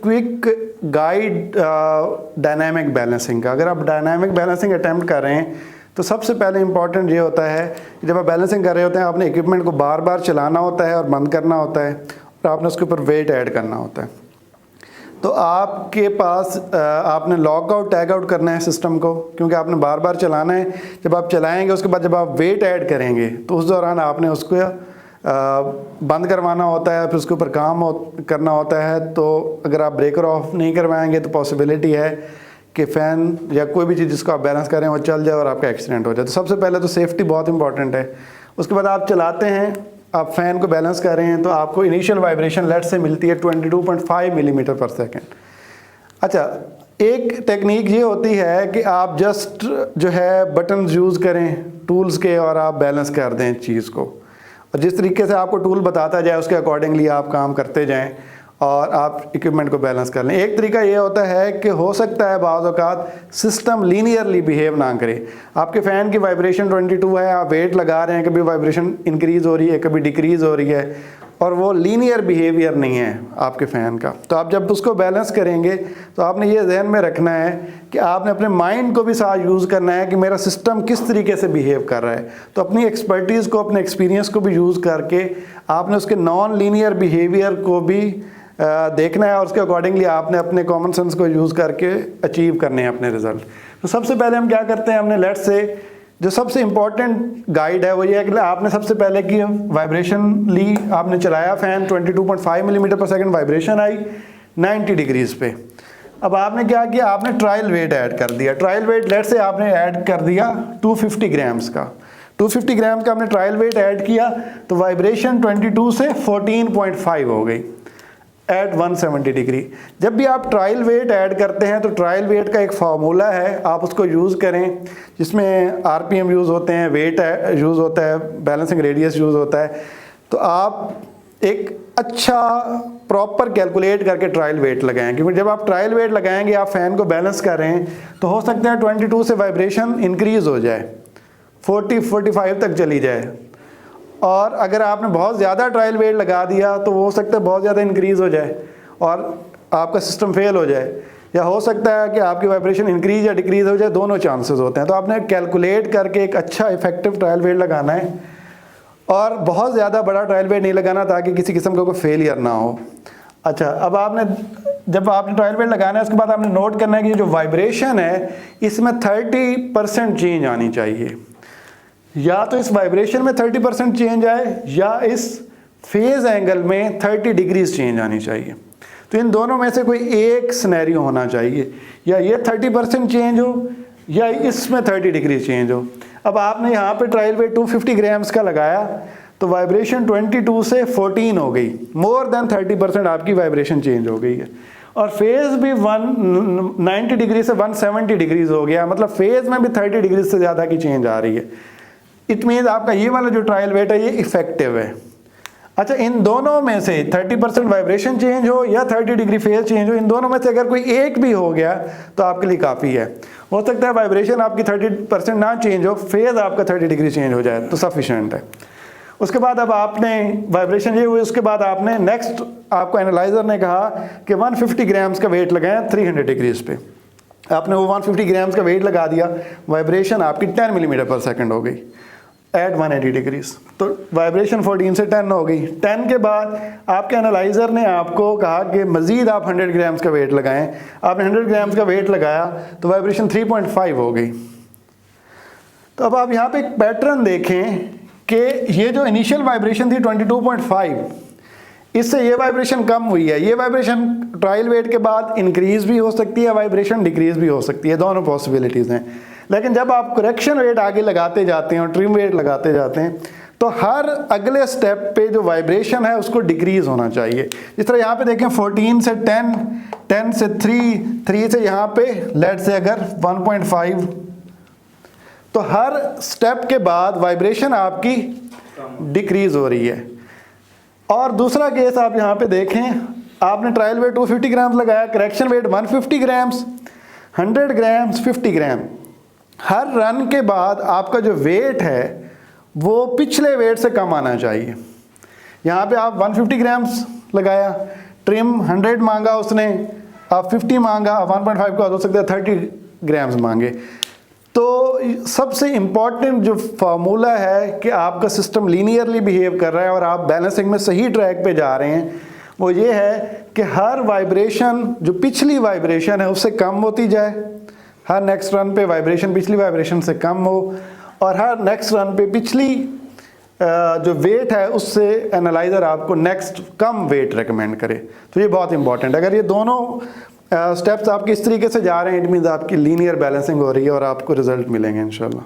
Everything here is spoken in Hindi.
क्विक गाइड डायनामिक बैलेंसिंग का। अगर आप डायनामिक बैलेंसिंग अटैम्प्ट कर रहे हैं तो सबसे पहले इंपॉर्टेंट ये होता है कि जब आप बैलेंसिंग कर रहे होते हैं आपने इक्विपमेंट को बार बार चलाना होता है और बंद करना होता है और आपने उसके ऊपर वेट ऐड करना होता है। तो आपके पास आपने लॉक आउट टैग आउट करना है सिस्टम को, क्योंकि आपने बार बार चलाना है। जब आप चलाएंगे उसके बाद जब आप वेट ऐड करेंगे तो उस दौरान आपने उसको बंद करवाना होता है, फिर उसके ऊपर काम करना होता है। तो अगर आप ब्रेकर ऑफ नहीं करवाएंगे तो पॉसिबिलिटी है कि फ़ैन या कोई भी चीज़ जिसको आप बैलेंस करें वो चल जाए और आपका एक्सीडेंट हो जाए। तो सबसे पहले तो सेफ्टी बहुत इंपॉर्टेंट है। उसके बाद आप चलाते हैं, आप फ़ैन को बैलेंस कर रहे हैं तो आपको इनिशियल वाइब्रेशन लेट से मिलती है 22.5 मिलीमीटर पर सेकेंड। अच्छा, एक टेक्निक ये होती है कि आप जस्ट जो है बटन यूज़ करें टूल्स के और आप बैलेंस कर दें चीज़ को, और जिस तरीके से आपको टूल बताता जाए उसके अकॉर्डिंगली आप काम करते जाएं और आप इक्विपमेंट को बैलेंस कर लें। एक तरीका ये होता है कि हो सकता है बाज़ औक़ात सिस्टम लीनियरली बिहेव ना करे। आपके फ़ैन की वाइब्रेशन 22 है, आप वेट लगा रहे हैं, कभी वाइब्रेशन इंक्रीज़ हो रही है कभी डिक्रीज़ हो रही है, और वो लीनियर बिहेवियर नहीं है आपके फ़ैन का। तो आप जब उसको बैलेंस करेंगे तो आपने ये ज़हन में रखना है कि आपने अपने माइंड को भी साथ यूज़ करना है कि मेरा सिस्टम किस तरीके से बिहेव कर रहा है। तो अपनी एक्सपर्टीज़ को, अपने एक्सपीरियंस को भी यूज़ करके आपने उसके नॉन लीनियर बिहेवियर को भी देखना है और उसके अकॉर्डिंगली आपने अपने कॉमन सेंस को यूज़ करके अचीव करने हैं अपने रिज़ल्ट। तो सबसे पहले हम क्या करते हैं, हमने लेट से जो सबसे इम्पॉर्टेंट गाइड है वो ये है कि आपने सबसे पहले की वाइब्रेशन ली, आपने चलाया फ़ैन, 22.5 मिलीमीटर पर सेकंड वाइब्रेशन आई 90 डिग्रीज़ पे। अब आपने क्या किया, आपने ट्रायल वेट ऐड कर दिया। ट्रायल वेट लेट से आपने ऐड कर दिया 250 ग्राम्स का। 250 ग्राम का आपने ट्रायल वेट ऐड किया तो वाइब्रेशन 22 से 14.5 हो गई एट 170 डिग्री। जब भी आप ट्रायल वेट ऐड करते हैं तो ट्रायल वेट का एक फार्मूला है, आप उसको यूज़ करें, जिसमें आरपीएम यूज़ होते हैं, वेट यूज़ होता है, बैलेंसिंग रेडियस यूज़ होता है। तो आप एक अच्छा प्रॉपर कैलकुलेट करके ट्रायल वेट लगाएं, क्योंकि जब आप ट्रायल वेट लगाएंगे, आप फ़ैन को बैलेंस कर रहे हैं, तो हो सकता है 22 से वाइब्रेशन इंक्रीज़ हो जाए, 40-45 तक चली जाए। और अगर आपने बहुत ज़्यादा ट्रायल वेट लगा दिया तो हो सकता है बहुत ज़्यादा इंक्रीज़ हो जाए और आपका सिस्टम फेल हो जाए, या हो सकता है कि आपकी वाइब्रेशन इंक्रीज़ या डिक्रीज़ हो जाए, दोनों चांसेस होते हैं। तो आपने कैलकुलेट करके एक अच्छा इफेक्टिव ट्रायल वेट लगाना है और बहुत ज़्यादा बड़ा ट्रायल वेट नहीं लगाना ताकि किसी किस्म का कोई फेलियर ना हो। अच्छा, अब जब आपने ट्रायल वेट लगाना है उसके बाद आपने नोट करना है कि जो वाइब्रेशन है इसमें 30% चेंज आनी चाहिए। या तो इस वाइब्रेशन में 30% चेंज आए या इस फेज एंगल में 30 डिग्रीज चेंज आनी चाहिए। तो इन दोनों में से कोई एक सिनेरियो होना चाहिए, या ये 30% चेंज हो या इसमें 30 डिग्री चेंज हो। अब आपने यहाँ पे ट्रायल वेट 250 ग्राम्स का लगाया तो वाइब्रेशन 22 से 14 हो गई, मोर देन 30% आपकी वाइब्रेशन चेंज हो गई है। और फेज भी 190 डिग्री से 170 डिग्रीज हो गया, मतलब फेज में भी 30 डिग्री से ज़्यादा की चेंज आ रही है। इट मीन्स आपका ये वाला जो ट्रायल वेट है ये इफेक्टिव है। अच्छा, इन दोनों में से 30% वाइब्रेशन चेंज हो या 30 डिग्री फेज चेंज हो, इन दोनों में से अगर कोई एक भी हो गया तो आपके लिए काफ़ी है। हो सकता है वाइब्रेशन आपकी 30% ना चेंज हो, फेज आपका 30 डिग्री चेंज हो जाए तो सफिशेंट है। उसके बाद अब आपने वाइब्रेशन ये हुई, उसके बाद आपने नेक्स्ट आपको एनालाइजर ने कहा कि 150 ग्राम्स का वेट लगाएं 300 डिग्रीज पे। आपने वो 150 ग्राम्स का वेट लगा दिया, वाइब्रेशन आपकी 10 मिलीमीटर पर सेकेंड हो गई एट 180 डिग्रीज। तो वाइब्रेशन 14 से 10 हो गई। 10 के बाद आपके एनालाइजर ने आपको कहा कि मज़ीद आप 100 ग्राम्स का वेट लगाएं। आपने 100 ग्राम्स का वेट लगाया तो वाइब्रेशन 3.5 हो गई। तो अब आप यहाँ पे एक पैटर्न देखें कि ये जो इनिशियल वाइब्रेशन थी 22.5, इससे ये वाइब्रेशन कम हुई है। ये वाइब्रेशन ट्रायल वेट के बाद इंक्रीज़ भी हो सकती है, वाइब्रेशन डिक्रीज़ भी हो सकती है, दोनों पॉसिबिलिटीज़ हैं। लेकिन जब आप करेक्शन वेट आगे लगाते जाते हैं और ट्रिम वेट लगाते जाते हैं तो हर अगले स्टेप पे जो वाइब्रेशन है उसको डिक्रीज़ होना चाहिए। जिस तरह यहाँ पे देखें 14 से 10, 10 से 3 से यहाँ पे लेट से अगर 1.5, तो हर स्टेप के बाद वाइब्रेशन आपकी डिक्रीज़ हो रही है। और दूसरा केस आप यहाँ पे देखें, आपने ट्रायल वेट 250 ग्राम्स लगाया, करेक्शन वेट 150 ग्राम्स, 100 ग्राम्स, 50 ग्राम। हर रन के बाद आपका जो वेट है वो पिछले वेट से कम आना चाहिए। यहाँ पे आप 150 ग्राम्स लगाया, ट्रिम 100 मांगा उसने, आप 50 मांगा, 1.5 का हो सकता है 30 ग्राम्स मांगे। तो सबसे इम्पॉर्टेंट जो फार्मूला है कि आपका सिस्टम लीनियरली बिहेव कर रहा है और आप बैलेंसिंग में सही ट्रैक पे जा रहे हैं, वो ये है कि हर वाइब्रेशन जो पिछली वाइब्रेशन है उससे कम होती जाए, हर नेक्स्ट रन पे वाइब्रेशन पिछली वाइब्रेशन से कम हो, और हर नेक्स्ट रन पे पिछली जो वेट है उससे एनालाइज़र आपको नेक्स्ट कम वेट रेकमेंड करे। तो ये बहुत इंपॉर्टेंट है। अगर ये दोनों स्टेप्स आपके इस तरीके से जा रहे हैं, इट मीन्स आपकी लीनियर बैलेंसिंग हो रही है और आपको रिजल्ट मिलेंगे इंशाल्लाह।